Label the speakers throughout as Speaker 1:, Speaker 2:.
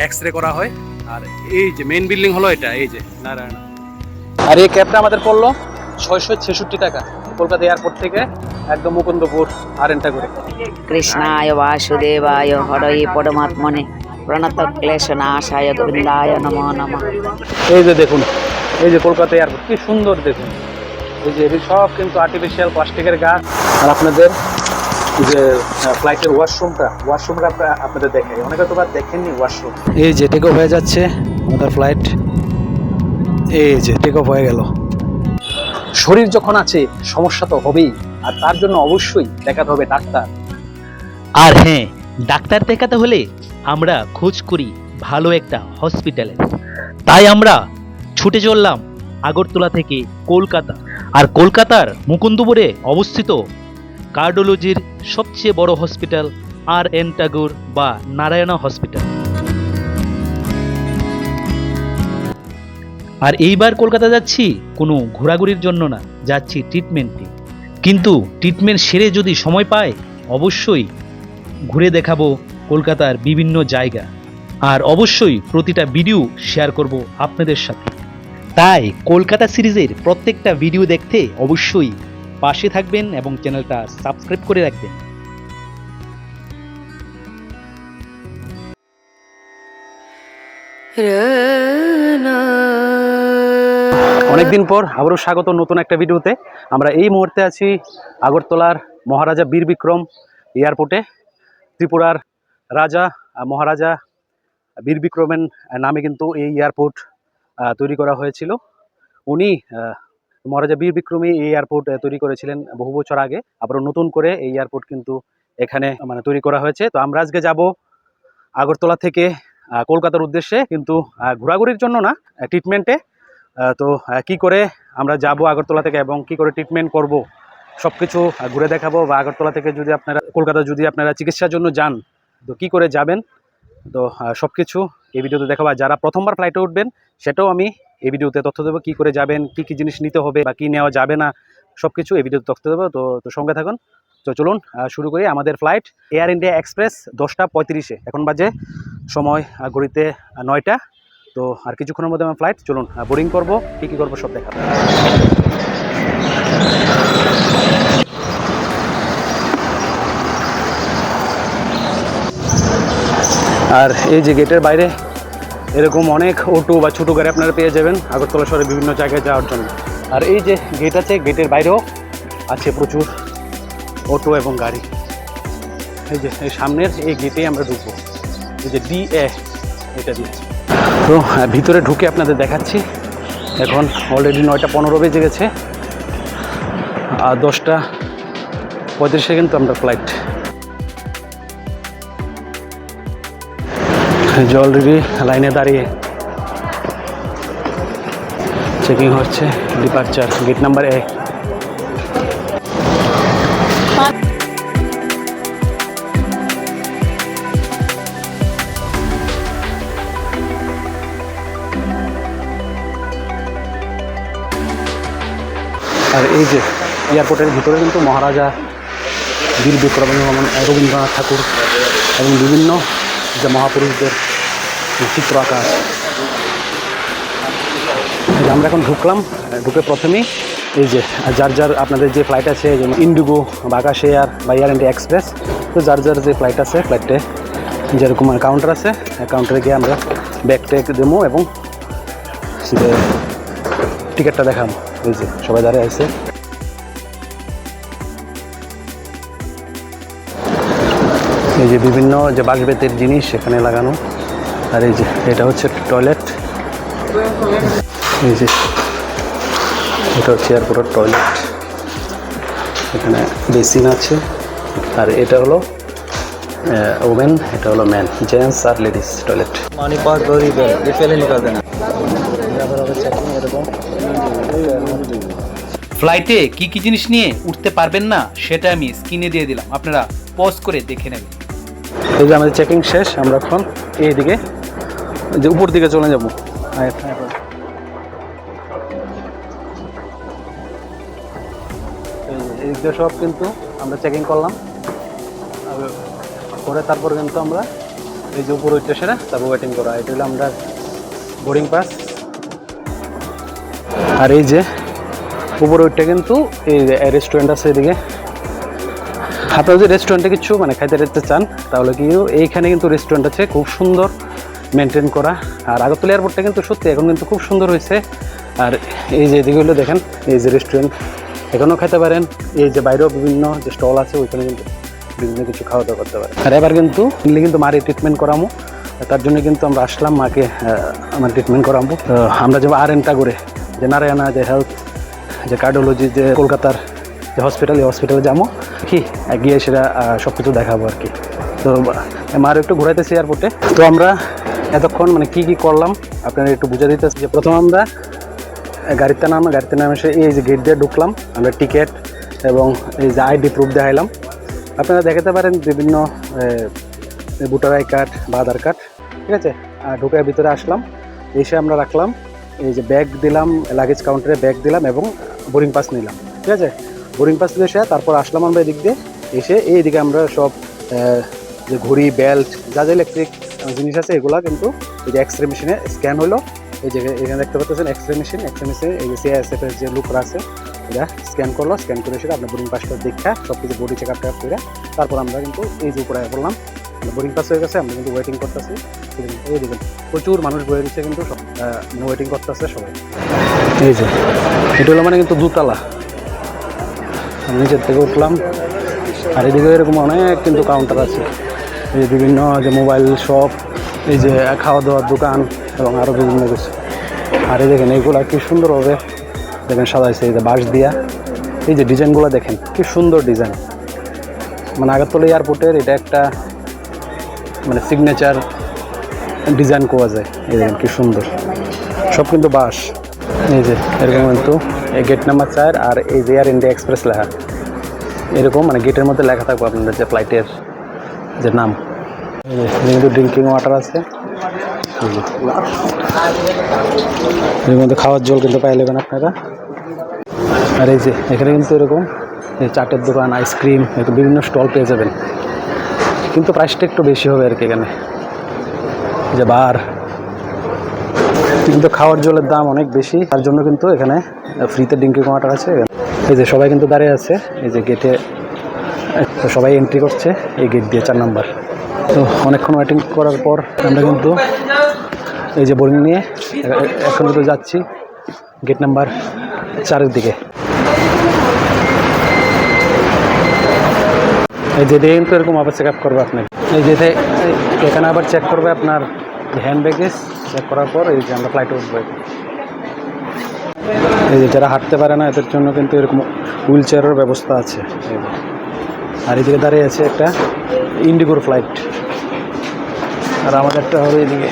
Speaker 1: X-ray করা হয়। আর এই যে মেইন বিল্ডিং হলো এটা, এই যে নারায়ণ। আর এই ক্যাবটা আমাদের পড়লো 666 টাকা কলকাতা এয়ারপোর্ট থেকে একদম মুকুন্দপুর আরেনটা করে।
Speaker 2: কৃষ্ণায় বাসুদেবায় হরয়ে পরমাত্মনে প্রণত ক্লেশনাশায় গোবিন্দায় নমো নমঃ।
Speaker 1: এই যে দেখুন, এই যে কলকাতা এয়ারপোর্ট কি সুন্দর দেখুন। এই যে এটি সব কিন্তু আর্টিফিশিয়াল প্লাস্টিকের গাছ। আর আপনাদের যে ফ্লাইটের ওয়াশরুমটা আপনাদের দেখাই, অনেকে তো আর দেখেননি ওয়াশরুম। এই যে টেক অফ হয়ে যাচ্ছে আমাদের ফ্লাইট, এই যে টেক অফ হয়ে গেল। শরীর যখন আছে সমস্যা তো হবেই, আর তার জন্য অবশ্যই দেখাতে হবে ডাক্তার।
Speaker 3: আর হ্যাঁ, ডাক্তার দেখাতে হলে আমরা খোঁজ করি ভালো একটা হসপিটালে। তাই আমরা ছুটে চললাম আগরতলা থেকে কলকাতা। আর কলকাতার মুকুন্দপুরে অবস্থিত কার্ডিওলজির সবচেয়ে বড় হসপিটাল আর.এন. টাগোর বা নারায়ণা হসপিটাল। আর এইবার কলকাতা যাচ্ছি কোনো ঘোরাঘুরির জন্য না, যাচ্ছি ট্রিটমেন্টে। কিন্তু ট্রিটমেন্ট সেরে যদি সময় পাই অবশ্যই ঘুরে দেখাবো কলকাতার বিভিন্ন জায়গা, আর অবশ্যই প্রতিটা ভিডিও শেয়ার করব আপনাদের সাথে। তাই কলকাতা সিরিজের প্রত্যেকটা ভিডিও দেখতে অবশ্যই পাশে থাকবেন এবং চ্যানেলটা সাবস্ক্রাইব করে রাখবেন।
Speaker 1: অনেকদিন পর আবারও স্বাগত নতুন একটা ভিডিওতে। আমরা এই মুহূর্তে আছি আগরতলার মহারাজা বীর বিক্রম এয়ারপোর্টে। ত্রিপুরার রাজা মহারাজা বীর বিক্রমের নামে কিন্তু এই এয়ারপোর্ট তৈরি করা হয়েছিল। উনি মহারাজা বীর বিক্রমী এই এয়ারপোর্ট তৈরি করেছিলেন বহু বছর আগে। আবারও নতুন করে এই এয়ারপোর্ট কিন্তু এখানে তৈরি করা হয়েছে। তো আমরা আজকে যাব আগরতলা থেকে কলকাতার উদ্দেশ্যে, কিন্তু ঘোরাঘুরির জন্য না, ট্রিটমেন্টে। তো কি করে আমরা যাব আগরতলা থেকে এবং কি করে ট্রিটমেন্ট করব সব কিছু ঘুরে দেখাবো। বা আগরতলা থেকে যদি আপনারা কলকাতা যদি আপনারা চিকিৎসার জন্য যান তো কি করে যাবেন, তো সব কিছু এই ভিডিওতে দেখাবো। আর যারা প্রথমবার ফ্লাইটে উঠবেন সেটাও আমি এই ভিডিওতে তথ্য দেবো, কী করে যাবেন, কী কী জিনিস নিতে হবে বা কী নেওয়া যাবে না, সব কিছু এই ভিডিওতে তথ্য দেবো। তো সঙ্গে থাকুন। তো চলুন শুরু করি। আমাদের ফ্লাইট এয়ার ইন্ডিয়া এক্সপ্রেস 10টা 35-এ, এখন বাজে সময় ঘড়িতে 9টা। তো আর কিছুক্ষণের মধ্যে আমার ফ্লাইট। চলুন বোর্ডিং করবো, কী কী করবো সব দেখাবো। আর এই যে গেটের বাইরে এরকম অনেক অটো বা ছোটো গাড়ি আপনারা পেয়ে যাবেন আগরতলা শহরে বিভিন্ন জায়গায় যাওয়ার জন্য। আর এই যে গেট আছে, গেটের বাইরেও আছে প্রচুর অটো এবং গাড়ি। এই যে এই সামনের এই গেটেই আমরা ঢুকবো, এই যে DA এটা দিয়ে। তো ভিতরে ঢুকে আপনাদের দেখাচ্ছি। এখন অলরেডি 9টা 15 বেজে গেছে, আর 10টা 35-এ কিন্তু আমরা ফ্লাইট। অলরেডি লাইনে দাঁড়িয়ে চেকিং হচ্ছে ডিপার্চার গেট নাম্বার 1। আর এই যে এয়ারপোর্টের ভিতরে কিন্তু মহারাজা বীর বিক্রম রবীন্দ্রনাথ ঠাকুর এবং বিভিন্ন যে মহাপুরুষদের চিত্র আঁকা আছে। আমরা এখন ঢুকলাম, ঢুকে প্রথমেই এই যে যার আপনাদের যে ফ্লাইট আছে, যেমন ইন্ডিগো বা আকাশ এয়ার বা এয়ার ইন্ডিয়া এক্সপ্রেস, তো যার যে ফ্লাইট আছে ফ্লাইটে যেরকম কাউন্টার আছে, কাউন্টারে গিয়ে আমরা ব্যাগ ট্যাগ দেবো এবং যে টিকিটটা দেখাবো। এই যে সবাই দাঁড়িয়ে আছে। এই যে বিভিন্ন যে বাঁশবেতের জিনিস এখানে লাগানো। আর এই যে এটা হচ্ছে টয়লেট, এই যে এটা হচ্ছে এয়ারপোর্টের টয়লেট, এখানে বেসিন আছে। আর এটা হলো ওমেন, এটা হলো ম্যান, জেন্টস আর লেডিস টয়লেট।
Speaker 3: ফ্লাইটে কি কি জিনিস নিয়ে উঠতে পারবেন না সেটা আমি স্ক্রিনে দিয়ে দিলাম, আপনারা পজ করে দেখে নেবেন।
Speaker 1: এই যে আমাদের চেকিং শেষ, আমরা এখন এইদিকে যে উপর দিকে চলে যাবো। এই দিকে সব কিন্তু আমরা চেকিং করলাম, করে তারপর কিন্তু আমরা এই যে উপর স্টেশনে তারপর ওয়েটিং করা, এটা হলো আমরা বোর্ডিং পাস। আর এই যে উপর ওইটা কিন্তু এই রেস্টুরেন্ট আছে এদিকে। আপনারা যদি রেস্টুরেন্টে কিছু মানে খাইতে রেখতে চান তাহলে কি এইখানে কিন্তু রেস্টুরেন্ট আছে, খুব সুন্দর মেনটেন করা। আর আগরতলা এয়ারপোর্টটা কিন্তু সত্যি এখন কিন্তু খুব সুন্দর হয়েছে। আর এই যে এদিকেগুলো দেখেন, এই যে রেস্টুরেন্ট এখানেও খেতে পারেন, এই যে বাইরেও বিভিন্ন যে স্টল আছে ওইখানে কিন্তু বিভিন্ন কিছু খাওয়া দাওয়া করতে পারেন। আর এবার কিন্তু মারে ট্রিটমেন্ট করামো, তার জন্য কিন্তু আমরা আসলাম মাকে আমার ট্রিটমেন্ট করাবো। আমরা যাবো RN করে যে নারায়ণা যে হেলথ যে কার্ডিওলজি যে কলকাতার যে হসপিটাল, এই হসপিটালে যাবো কি গিয়ে সেটা সব কিছু দেখাবো আর কি। তো মারও একটু ঘুরাইতেছি এয়ারপোর্টে। তো আমরা এতক্ষণ মানে কি করলাম আপনারা একটু বুঝে দিতেছি। যে প্রথম আমরা গাড়িতে নামে এসে এই যে গেট দিয়ে ঢুকলাম, আমরা টিকিট এবং এই যে ID প্রুফ দেখাইলাম। আপনারা দেখাতে পারেন বিভিন্ন ভোটার আই কার্ড বা আধার কার্ড, ঠিক আছে। আর ঢুকার ভিতরে আসলাম, এসে আমরা রাখলাম, এই যে ব্যাগ দিলাম, লাগেজ কাউন্টারে ব্যাগ দিলাম এবং বোর্ডিং পাস নিলাম, ঠিক আছে। বোর্ডিং পাস এসে তারপর আসলাম আমরা এদিক দিয়ে, এসে এইদিকে আমরা সব যে ঘড়ি বেল্ট যা যা ইলেকট্রিক জিনিস আছে এগুলা কিন্তু এই যে এক্সরে মেশিনে স্ক্যান হলো। এই যে এখানে দেখতে পাচ্ছেন এক্সরে মেশিন এই যে CISF এর যে লোকরা আছে এটা স্ক্যান করলো, স্ক্যান করে সেটা আপনার বোর্ডিং পাসটা দেখা সব কিছু বডি চেক আপ করে তারপর আমরা কিন্তু এই যে উপরে বললাম বোর্ডিং পাস হয়ে গেছে। আমরা কিন্তু ওয়েটিং করতেছি, এই দেখুন প্রচুর মানুষ বয়ে দিচ্ছে কিন্তু সব ওয়েটিং করতেছে সবাই। এই যে এটা হলো মানে কিন্তু দুতলা, আমি নিচের থেকে উঠলাম। আর এদিকে এরকম অনেক কিন্তু কাউন্টার আছে, এই বিভিন্ন যে মোবাইল শপ, এই যে খাওয়া দাওয়ার দোকান এবং আরও বিভিন্ন কিছু। আর এই দেখেন এইগুলো কি সুন্দরভাবে দেখেন সাজাইছে, এই যে বাঁশ দিয়া, এই যে ডিজাইনগুলো দেখেন কি সুন্দর ডিজাইন। মানে আগরতলা এয়ারপোর্টের এটা একটা মানে সিগনেচার ডিজাইন করা যায়। এই দেখেন কি সুন্দর, সব কিন্তু বাঁশ। এই যে এরকম কিন্তু এই গেট নাম্বার 4 আর এই যে এয়ার ইন্ডিয়া এক্সপ্রেস লেখা, এরকম মানে গেটের মধ্যে লেখা থাকবে আপনাদের যে ফ্লাইটের যে নাম। কিন্তু ড্রিঙ্কিং ওয়াটার আছে, এর মধ্যে খাওয়ার জল কিন্তু পাই নেবেন আপনারা। আর এই যে এখানে কিন্তু এরকম এই চাটের দোকান, আইসক্রিম, বিভিন্ন স্টল পেয়ে যাবেন, কিন্তু প্রাইসটা একটু বেশি হবে আর কি। এখানে যে বার কিন্তু খাওয়ার জলের দাম অনেক বেশি, তার জন্য কিন্তু এখানে ফ্রিতে ড্রিঙ্কিং ওয়াটার আছে। এই যে সবাই কিন্তু দাঁড়িয়ে আছে এই যে গেটে, তো সবাই এন্ট্রি করছে এই গেট দিয়ে 4 নাম্বার। তো অনেকক্ষণ ওয়েটিং করার পর আমরা কিন্তু এই যে বোর্ডিং নিয়ে এখন কিন্তু যাচ্ছি গেট নাম্বার 4-এর দিকে। এই যে কিন্তু এরকম আবার চেক আপ করবে আপনাকে, এই যে এখানে আবার চেক করবে আপনার হ্যান্ড ব্যাগেজ, চেক করার পর এই যে আমরা ফ্লাইটে উঠবো। এই যে যারা হাঁটতে পারে না এদের জন্য কিন্তু এরকম হুইল চেয়ারের ব্যবস্থা আছে। আর এদিকে দাঁড়িয়ে আছে একটা ইন্ডিগোর ফ্লাইট, আর আমাদেরটা হবে এদিকে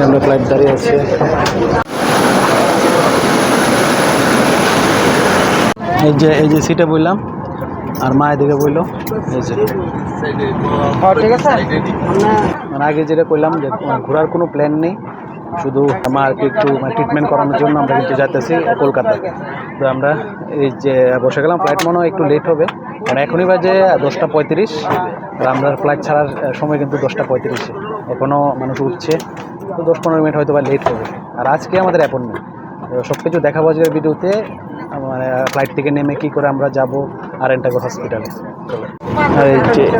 Speaker 1: আমরা ফ্লাইট দাঁড়িয়ে আছে। এই যে সিটে বললাম আর মা এদিকে বললো এই যে ঠিক আছে। মানে আগে যেটা কইলাম যে ঘোরার কোনো প্ল্যান নেই, শুধু আমাকে একটু ট্রিটমেন্ট করানোর জন্য আমরা কিন্তু যাইতেছি কলকাতায়। তো আমরা এই যে বসে গেলাম, ফ্লাইট মনে হয় একটু লেট হবে, কারণ এখনই বাজে 10:35 আর আমরা ফ্লাইট ছাড়ার সময় কিন্তু 10:35, এখনও মানুষ উঠছে, তো 10-15 মিনিট হয়তো বা লেট হবে। আর আজকে আমাদের অ্যাপয়েন্টমেন্ট, সব কিছু দেখাবো আজকের ভিডিওতে। মানে ফ্লাইট থেকে নেমে কী করে আমরা যাবো RN হসপিটালে। আর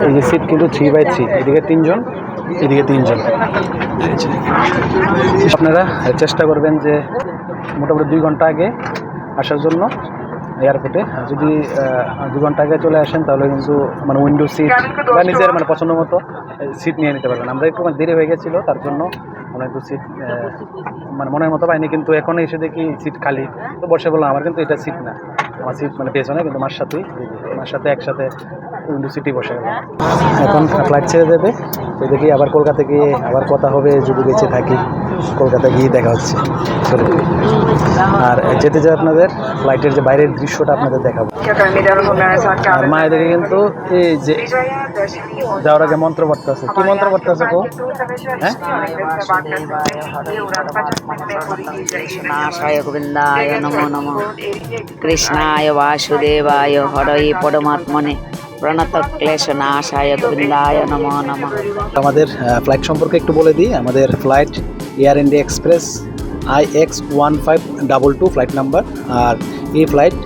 Speaker 1: এই যে সিট কিন্তু 3/3, এদিকে 3 জন এদিকে 3 জন। আপনারা চেষ্টা করবেন যে মোটামুটি 2 ঘন্টা আগে আসার জন্য এয়ারপোর্টে। যদি 2 ঘন্টা আগে চলে আসেন তাহলে কিন্তু মানে উইন্ডো সিট বা নিজের মানে পছন্দ মতো সিট নিয়ে নিতে পারবেন। আমরা একটু মানে দেরি হয়ে গেছিলো, তার জন্য আমরা একটু সিট মানে মনের মতো পাইনি, কিন্তু এখন এসে দেখি সিট খালি। তো বসে বললাম আমার কিন্তু এটা সিট না, আমার সিট মানে পেছনে, কিন্তু মার সাথে একসাথে উইন্ডো সিটই বসে গেল। এখন ফ্লাইট ছেড়ে দেবে, তো দেখি আবার কলকাতা গিয়ে আবার কথা হবে, যদি বেঁচে থাকি কলকাতা গিয়ে দেখা হচ্ছে। আর যেতে যে আপনাদের ফ্লাইটের যে বাইরের দৃশ্যটা আপনাদের দেখাবো। আর মায়ের দিকে কিন্তু এই যে যাওয়ার আগে মন্ত্র পড়তে আছে, কি মন্ত্র পড়তে আছে গো? হ্যাঁ,
Speaker 2: কৃষ্ণায় গোবিন্দায় নমো নমঃ, কৃষ্ণায় বাসুদেবায় হরয়ে পরমাত্মনে প্রণতক্লেশনাশায় গোবিন্দায় নমো নমঃ।
Speaker 1: আমাদের ফ্লাইট সম্পর্কে একটু বলে দিই। আমাদের flight Air India Express IX1522 flight number. আর এই ফ্লাইট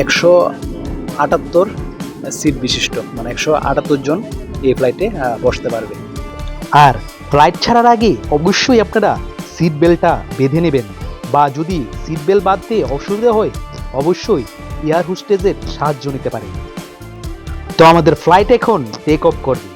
Speaker 1: 178 সিট বিশিষ্ট, মানে 178 জন এই ফ্লাইটে বসতে পারবে।
Speaker 3: আর ফ্লাইট ছাড়ার আগে অবশ্যই আপনারা সিট বেল্টটা বেঁধে নেবেন, বা যদি সিট বেল্ট বাঁধতে অসুবিধা হয় অবশ্যই এয়ার হোস্টেজের সাহায্য নিতে পারেন। তো আমাদের ফ্লাইট এখন টেক অফ করবে।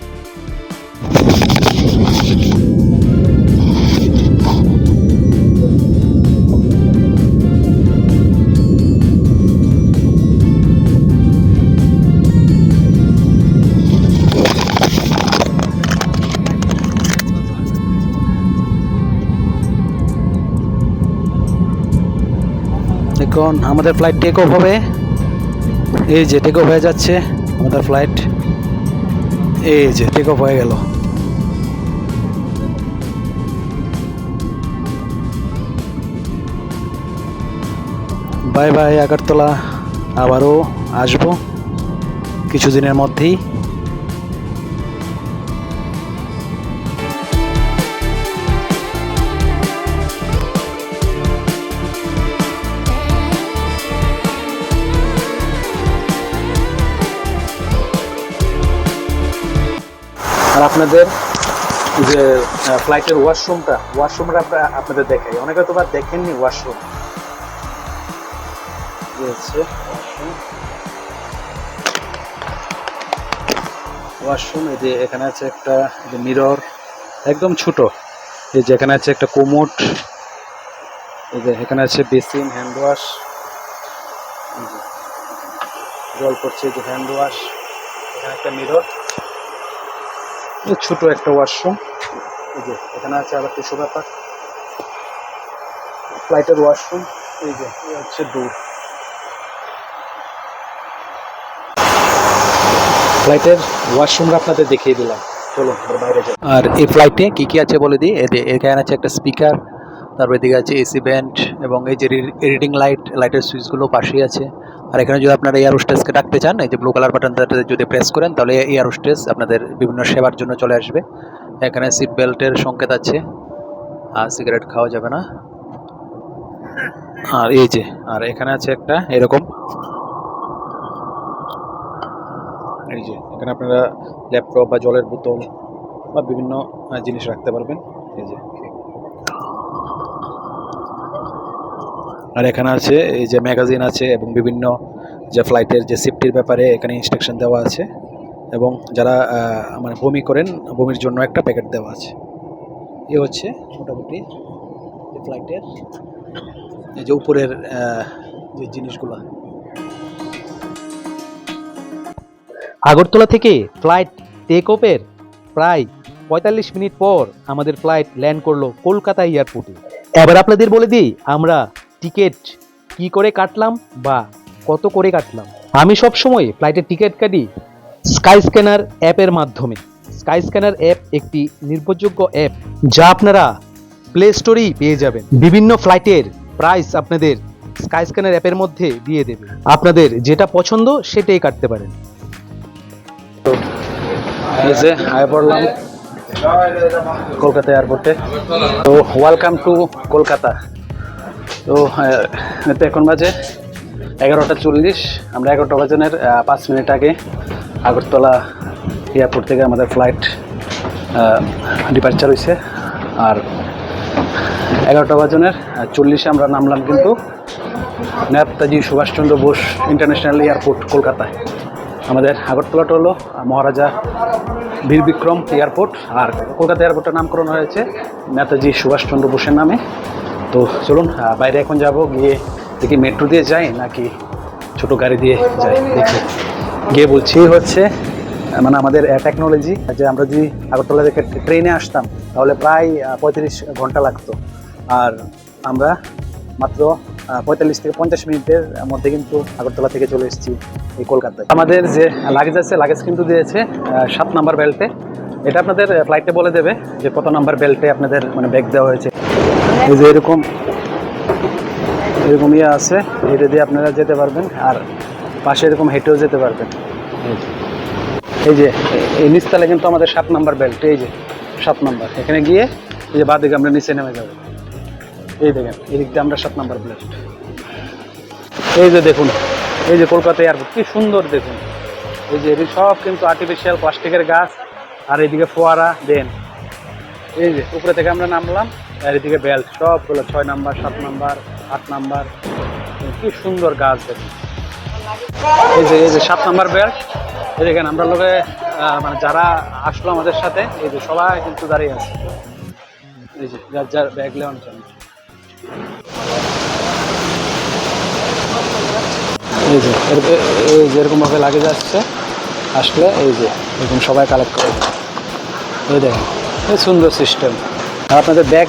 Speaker 1: এখন আমাদের ফ্লাইট টেক অফ হবে। এই যে টেক অফ হয়ে যাচ্ছে আমাদের ফ্লাইট। এই যে টেক অফ হয়ে গেল। বাই বাই আগরতলা, আবারও আসবো কিছুদিনের মধ্যেই। আর আপনাদের যে ফ্লাইটের ওয়াশরুমটা আপনাদের দেখাই। অনেকে তো দেখেননি ওয়াশরুম। ওয়াশরুম এই যে এখানে আছে একটা মিরর, একদম ছোট। এই যে এখানে আছে একটা কোমোড, এই যে এখানে আছে বেসিন, হ্যান্ড ওয়াশ, জল পড়ছে, যে হ্যান্ড ওয়াশ, এখানে একটা মিরর, ছোট একটা ওয়াশরুম। এই যে এখানে আছে আবার টিস্যু পেপার। ফ্লাইটের ওয়াশরুম এই যে হচ্ছে দূর। ফ্লাইটের ওয়াশরুমটা আপনাদের দেখিয়ে দিলাম, চলো বাইরে যাই। আর এই ফ্লাইটে কি কি আছে বলে দিই। এখানে আছে একটা স্পিকার, তারপর এদিকে আছে এসি ব্যান্ড, এবং এই যে রিডিং লাইটের সুইচগুলো পাশেই আছে। আর এখানে যদি আপনারা এয়ার হোস্টেসকে ডাকতে চান, এই যে ব্লু কালার বাটনটাতে যদি প্রেস করেন তাহলে এয়ার হোস্টেস আপনাদের বিভিন্ন সেবার জন্য চলে আসবে। এখানে সিট বেল্টের সংকেত আছে, আর সিগারেট খাওয়া যাবে না। আর এই যে আর এখানে আছে একটা এরকম, এই যে এখানে আপনারা ল্যাপটপ বা জলের বোতল বা বিভিন্ন জিনিস রাখতে পারবেন। এই যে আর এখানে আছে এই যে ম্যাগাজিন আছে, এবং বিভিন্ন যে ফ্লাইটের যে সেফটির ব্যাপারে এখানে ইনস্ট্রাকশন দেওয়া আছে, এবং যারা মানে বমি করেন বমির জন্য একটা প্যাকেট দেওয়া আছে। এ হচ্ছে মোটামুটি ফ্লাইটের এই যে উপরের যে জিনিসগুলো।
Speaker 3: আগরতলা থেকে ফ্লাইট টেক অফের প্রায় 45 মিনিট পর আমাদের ফ্লাইট ল্যান্ড করলো কলকাতা এয়ারপোর্টে। এবার আপনাদের বলে দিই আমরা টিকিট কি করে কাটলাম বা কত করে কাটলাম। আমি সব সময় ফ্লাইটের টিকিট কাটি স্কাই স্ক্যানার অ্যাপের মাধ্যমে। স্কাই স্ক্যানার অ্যাপ একটি নির্ভরযোগ্য অ্যাপ, যা আপনারা প্লে স্টোরেই পেয়ে যাবেন। বিভিন্ন ফ্লাইটের প্রাইস আপনাদের স্কাই স্ক্যানার অ্যাপের মধ্যে দিয়ে দেবে, আপনাদের যেটা পছন্দ সেটাই কাটতে পারেন।
Speaker 1: এই যে আয় পড়লাম কলকাতা এয়ারপোর্টে। তো ওয়েলকাম টু কলকাতা। তো এখন বাজে 11:40। আমরা 11টা বাজনের 5 মিনিট আগে আগরতলা এয়ারপোর্ট থেকে আমাদের ফ্লাইট ডিপার্চার হয়েছে। আর 11:40 আমরা নামলাম কিন্তু নেতাজি সুভাষচন্দ্র বোস ইন্টারন্যাশনাল এয়ারপোর্ট কলকাতায়। আমাদের আগরতলাটা হলো মহারাজা বীর বিক্রম এয়ারপোর্ট, আর কলকাতা এয়ারপোর্টের নামকরণ হয়েছে নেতাজি সুভাষচন্দ্র বোসের নামে। তো চলুন বাইরে এখন যাব, গিয়ে দেখি মেট্রো দিয়ে যাই নাকি ছোট গাড়ি দিয়ে যাই, দেখি গিয়ে বলছি। হচ্ছে মানে আমাদের টেকনোলজি যে আমরা যদি আগরতলা থেকে ট্রেনে আসতাম তাহলে প্রায় 35 ঘন্টা লাগতো, আর আমরা মাত্র 45 থেকে 50 মিনিটের মধ্যে কিন্তু আগরতলা থেকে চলে এসেছি এই কলকাতায়। আমাদের যে লাগেজ আছে, লাগেজ কিন্তু দিয়েছে 7 নাম্বার বেল্টে। এটা আপনাদের ফ্লাইটে বলে দেবে যে কত নাম্বার বেল্টে আপনাদের মানে ব্যাগ দেওয়া হয়েছে। এই যে এরকম ইয়ে আছে, এটা দিয়ে আপনারা যেতে পারবেন, আর পাশে এরকম হেঁটেও যেতে পারবেন। এই যে এই নিচতলে কিন্তু আমাদের 7 নাম্বার বেল্ট, এই যে 7 নাম্বার, এখানে গিয়ে এই যে বাঁ দিকে আমরা নিচে নেমে যাবো। এই দেখেন এদিক দিয়ে আমরা 7 নাম্বার বেল্ট। এই যে দেখুন, এই যে কলকাতা এয়ারপোর্ট কি সুন্দর দেখুন, এই যে এদিকে সব কিন্তু আর্টিফিশিয়াল প্লাস্টিকের গাছ, আর এইদিকে ফোয়ারা দেন। এই যে উপরে থেকে আমরা নামলাম, আর এদিকে বেল্ট সবগুলো 6 নাম্বার, 7 নাম্বার, 8 নাম্বার, কি সুন্দর গাছ দেখুন। এই যে 7 নাম্বার বেল্ট। এই দেখেন আমরা লোকে মানে যারা আসলো আমাদের সাথে, এই যে সবাই কিন্তু দাঁড়িয়ে আছে, এই যে যার যার ব্যাগ নেওয়ার জন্য। এই যে এরকম ভাবে লাগে যাচ্ছে, আসলে এই যে এরকম সবাই কালেক্ট করে। এই দেখেন এই সুন্দর সিস্টেম। আর আপনাদের ব্যাগ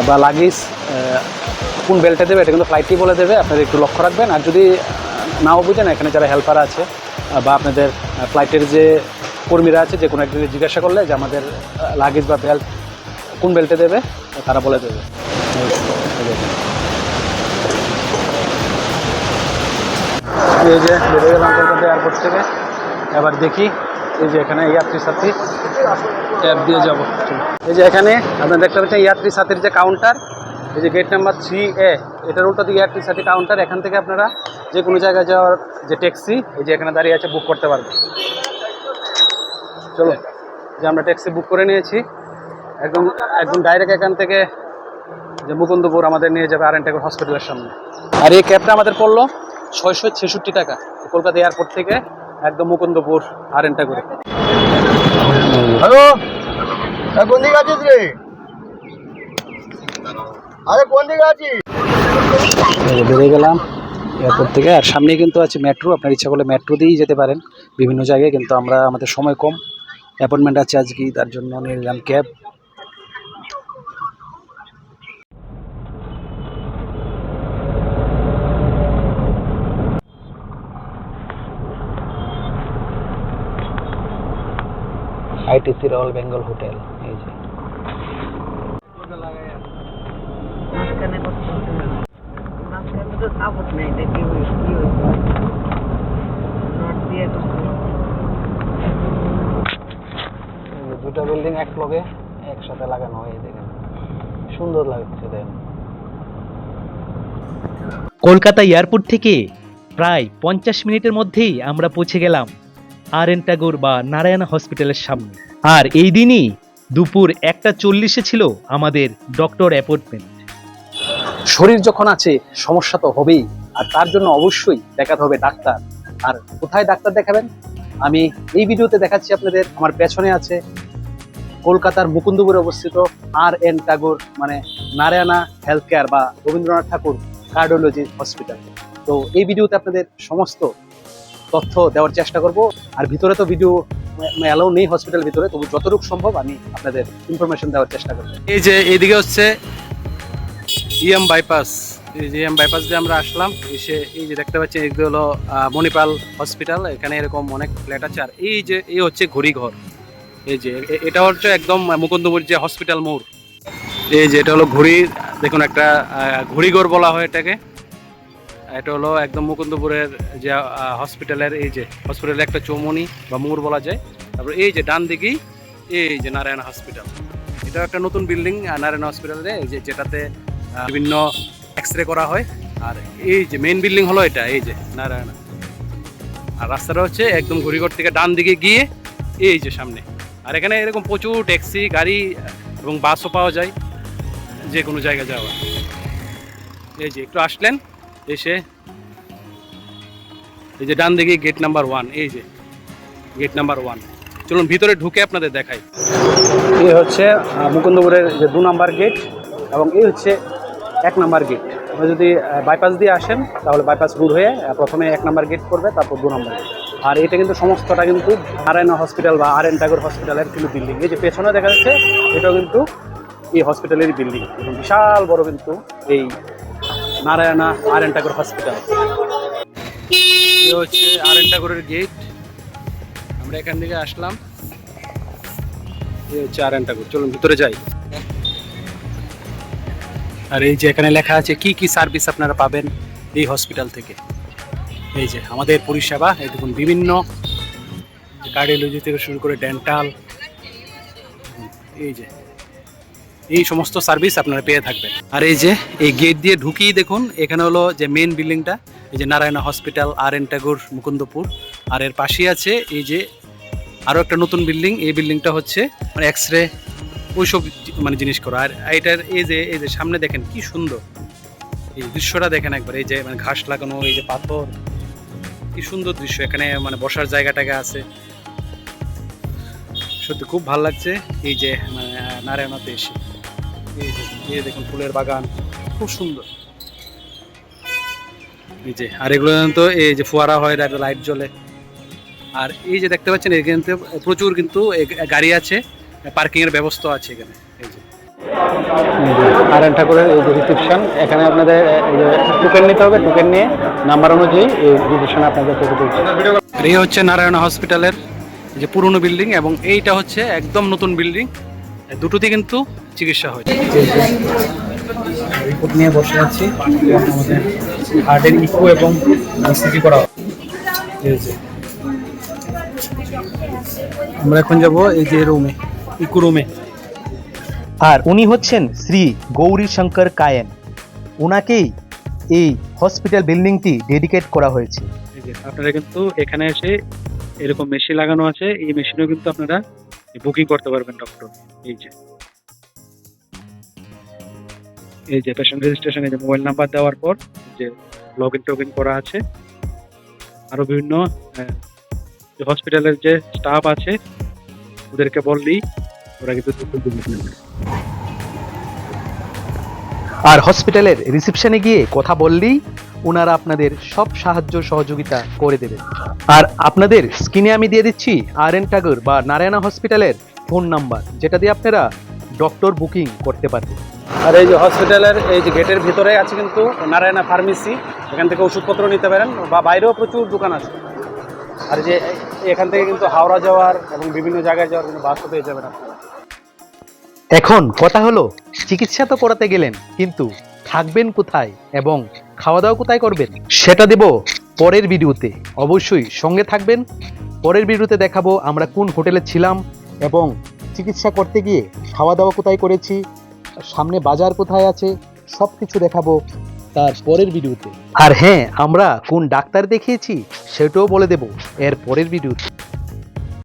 Speaker 1: বা লাগেজ কোন বেল্টে দেবে এটা কিন্তু ফ্লাইটই বলে দেবে, আপনাদের একটু লক্ষ্য রাখবেন। আর যদি নাও বুঝেন, এখানে যারা হেল্পার আছে বা আপনাদের ফ্লাইটের যে কর্মীরা আছে, যে কোনো একদিকে জিজ্ঞাসা করলে যে আমাদের লাগেজ বা বেল্ট কোন বেল্টে দেবে, তারা বলে দেবে। এই যে বেরিয়ে গেলাম কলকাতা এয়ারপোর্ট থেকে। এবার দেখি এই যে এখানে যাত্রী সাথী অ্যাপ দিয়ে যাব। এই যে এখানে আপনারা দেখতে পাচ্ছেন যাত্রী সাথীর যে কাউন্টার, এই যে গেট নাম্বার 3A, এটার উল্টো দিকে যাত্রী সাথী কাউন্টার। এখান থেকে আপনারা যে কোনো জায়গায় যাওয়ার যে ট্যাক্সি, এই যে এখানে দাঁড়িয়ে আছে, বুক করতে পারবেন। চলো, যে আমরা ট্যাক্সি বুক করে নিয়েছি, একদম ডাইরেক্ট এখান থেকে যে মুকুন্দপুর আমাদের নিয়ে যাবে আর এন ঠাকুর হসপিটালের সামনে। আর এই ক্যাবটা আমাদের পড়লো 666 টাকা, কলকাতা এয়ারপোর্ট থেকে একদম মুকুন্দপুর আর এন ঠাকুরে।
Speaker 4: হ্যালো, কোন দিকে আছিস রে? আরে কোন দিকে আছিস?
Speaker 1: বেরিয়ে গেলাম এয়ারপোর্ট থেকে, আর সামনেই কিন্তু আছে মেট্রো। আপনার ইচ্ছা করলে মেট্রো দিয়েই যেতে পারেন বিভিন্ন জায়গায়, কিন্তু আমাদের সময় কম, অ্যাপয়েন্টমেন্ট আছে আজকে, তার জন্য নিয়ে নিলাম cab. ITC royal Bengal hotel. এই যে
Speaker 2: মাঝখানে করতে হবে না, মাঝখানে তো সাপোর্ট নেই, এটা কি হয়েছে নট দিয়ে করতে হবে।
Speaker 1: দুটো বিল্ডিং এক লগে একসাথে লাগানো হয়, দেখেন সুন্দর লাগছে। দেখেন
Speaker 3: কলকাতা এয়ারপোর্ট থেকে প্রায় 50 মিনিটের মধ্যেই আমরা পৌঁছে গেলাম আর এন টাগোর বা নারায়ণা হসপিটালের সামনে। আর এই দিনই দুপুর 1:40 ছিল আমাদের ডক্টর অ্যাপয়েন্টমেন্ট।
Speaker 1: শরীর যখন আছে সমস্যা তো হবেই, আর তার জন্য অবশ্যই দেখাতে হবে ডাক্তার। আর কোথায় ডাক্তার দেখাবেন আমি এই ভিডিওতে দেখাচ্ছি আপনাদের। আমার পেছনে আছে কলকাতার মুকুন্দপুরে অবস্থিত আর এন টাগোর মানে নারায়ণা হেলথ কেয়ার বা রবীন্দ্রনাথ ঠাকুর কার্ডিওলজি হসপিটাল। তো এই ভিডিওতে আপনাদের সমস্ত তথ্য দেওয়ার চেষ্টা করব। আর ভিতরে তো ভিডিও অ্যালাউ নেই হসপিটালের ভিতরে, তবু যতটুকু সম্ভব আমি আপনাদের ইনফরমেশন দেওয়ার চেষ্টা করব। এই যে এইদিকে হচ্ছে ইএম বাইপাস, এই যে ইএম বাইপাস দিয়ে আমরা আসলাম। এসে এই যে দেখতে পাচ্ছেন এইদিকে হলো মণিপাল হসপিটাল, এখানে এরকম অনেক ফ্ল্যাট আছে। আর এই যে এই হচ্ছে ঘড়িঘর, এই যে এটা হচ্ছে একদম মুকুন্দপুর যে হসপিটাল মোড়। এই যে এটা হলো ঘড়ি, দেখুন একটা ঘড়িঘর বলা হয় এটাকে। এটা হলো একদম মুকুন্দপুরের যে হসপিটালের, এই যে হসপিটালের একটা চৌমনি বা মোড় বলা যায়। তারপর এই যে ডান দিকেই এই যে নারায়ণা হসপিটাল, এটা একটা নতুন বিল্ডিং নারায়ণা হসপিটালে, এই যে যেটাতে বিভিন্ন এক্সরে করা হয়। আর এই যে মেইন বিল্ডিং হলো এটা, এই যে নারায়ণা। আর রাস্তাটা হচ্ছে একদম ঘড়িঘর থেকে ডান দিকে গিয়ে এই যে সামনে। আর এখানে এরকম প্রচুর ট্যাক্সি গাড়ি এবং বাসও পাওয়া যায় যে কোনো জায়গায় যাওয়া। এই যে একটু আসলেন, এসে এই যে ডান দিকে গেট নাম্বার 1, এই যে গেট নাম্বার 1। চলুন ভিতরে ঢুকে আপনাদের দেখাই। এই হচ্ছে মুকুন্দপুরের যে 2 নাম্বার গেট, এবং এই হচ্ছে 1 নাম্বার গেট। আপনি যদি বাইপাস দিয়ে আসেন তাহলে বাইপাস রোড হয়ে প্রথমে 1 নাম্বার গেট করবে, তারপর 2 নাম্বার গেট। আর এটা কিন্তু সমস্তটা কিন্তু নারায়ণা হসপিটাল বা আর এন টাগোর হসপিটালের কিন্তু বিল্ডিং। এই যে পেছনে দেখা যাচ্ছে এটাও কিন্তু এই হসপিটালের বিল্ডিং, এবং বিশাল বড় কিন্তু এই নারায়ণা আর এন টাগোর হসপিটাল। এই হচ্ছে আর এন টাগোরের গেট, আমরা এখান থেকে আসলাম। এই হচ্ছে আর এন টাগোর, চলুন ভিতরে যাই। আর এই যে এখানে লেখা আছে কি কি সার্ভিস আপনারা পাবেন এই হসপিটাল থেকে। এই যে আমাদের পরিষেবা, এই দেখুন বিভিন্ন কার্ডিওলজি থেকে শুরু করে ডেন্টাল, এই সমস্ত সার্ভিস আপনারা পেয়ে থাকবেন। আর এই যে এই গেট দিয়ে ঢুকিয়ে দেখুন, এখানে হলো যে মেন বিল্ডিংটা, এই যে নারায়ণা হসপিটাল, আর.এন. টাগোর, মুকুন্দপুর। আর এর পাশেই আছে এই যে আরও একটা নতুন বিল্ডিং। এই বিল্ডিংটা হচ্ছে মানে এক্স রে ওইসব মানে জিনিস করা। আর এটার এই যে সামনে দেখেন কি সুন্দর এই দৃশ্যটা দেখেন একবার, এই যে মানে ঘাস লাগানো, এই যে পাথর, কি সুন্দর দৃশ্য। এখানে মানে বসার জায়গাটাকে আছে, সত্যি খুব ভালো লাগছে এই যে মানে নারায়ণাতে এসে। এই দেখুন ফুলের বাগান খুব সুন্দর। এই যে আর এগুলো তো এই যে ফোয়ারা হয়, লাইট জ্বলে। আর এই যে দেখতে পাচ্ছেন এখানে প্রচুর কিন্তু গাড়ি আছে, পার্কিং এর ব্যবস্থা আছে এখানে। এই যে আর.এন. ঠাকুরের এই যে রিসেপশন, এখানে আপনাদের এই যে টোকেন নিতে হবে, টোকেন নিয়ে নাম্বার অনুযায়ী এই রিসেপশনে আপনাদের ফটো তুলছে। আর এই হচ্ছে নারায়ণা হসপিটালের যে পুরনো বিল্ডিং, এবং এইটা হচ্ছে একদম নতুন বিল্ডিং। দুটোতে কিন্তু চিকিৎসা হয়। রিপোর্ট নিয়ে বসে আছি, আমাদের হার্টের ইকো এবং ইসিজি করা হয়। আমরা এখন যাব এই যে রুমে, ইকো রুমে।
Speaker 3: আর উনি হচ্ছেন শ্রী গৌরী শঙ্কর কায়েন। ওনাকেই এই হসপিটাল বিল্ডিংটি ডেডিকেট করা হয়েছে।
Speaker 1: এই যে আপনারা কিন্তু এখানে এসে এরকম মেশিন লাগানো আছে, এই মেশিনেও কিন্তু আপনারা বুকিং করতে পারবেন ডক্টর। এই যে পেশেন্ট রেজিস্ট্রেশনে যে মোবাইল নাম্বার দেওয়ার পর যে লগ ইন টগ ইন করা আছে। আরো বিভিন্ন হসপিটালের যে স্টাফ আছে ওদেরকে বললেই ওরা কিন্তু
Speaker 3: আর হসপিটালের রিসেপশনে গিয়ে কথা বললেই ওনারা আপনাদের সব সাহায্য সহযোগিতা করে দেবেন। আর আপনাদের স্ক্রিনে আমি দিয়ে দিচ্ছি আর.এন. টাগোর বা নারায়ণা হসপিটালের ফোন নাম্বার, যেটা দিয়ে আপনারা ডক্টর বুকিং করতে পারবেন।
Speaker 1: আর এই যে হসপিটালের এই যে গেটের ভিতরে আছে কিন্তু নারায়ণা ফার্মেসি, এখান থেকে ওষুধপত্র নিতে পারেন, বা বাইরেও প্রচুর দোকান আছে। আর যে এখান থেকে কিন্তু হাওড়া যাওয়ার এবং বিভিন্ন জায়গায় যাওয়ার কিন্তু বাসও পেয়ে যাবেন আপনারা।
Speaker 3: এখন কথা হলো, চিকিৎসা তো করাতে গেলেন, কিন্তু থাকবেন কোথায় এবং খাওয়া দাওয়া কোথায় করবেন সেটা দেব পরের ভিডিওতে। অবশ্যই সঙ্গে থাকবেন। পরের ভিডিওতে দেখাবো আমরা কোন হোটেলে ছিলাম এবং চিকিৎসা করতে গিয়ে খাওয়া দাওয়া কোথায় করেছি, সামনে বাজার কোথায় আছে, সব কিছু দেখাবো তার পরের ভিডিওতে। আর হ্যাঁ, আমরা কোন ডাক্তার দেখিয়েছি সেটাও বলে দেব এর পরের ভিডিওতে।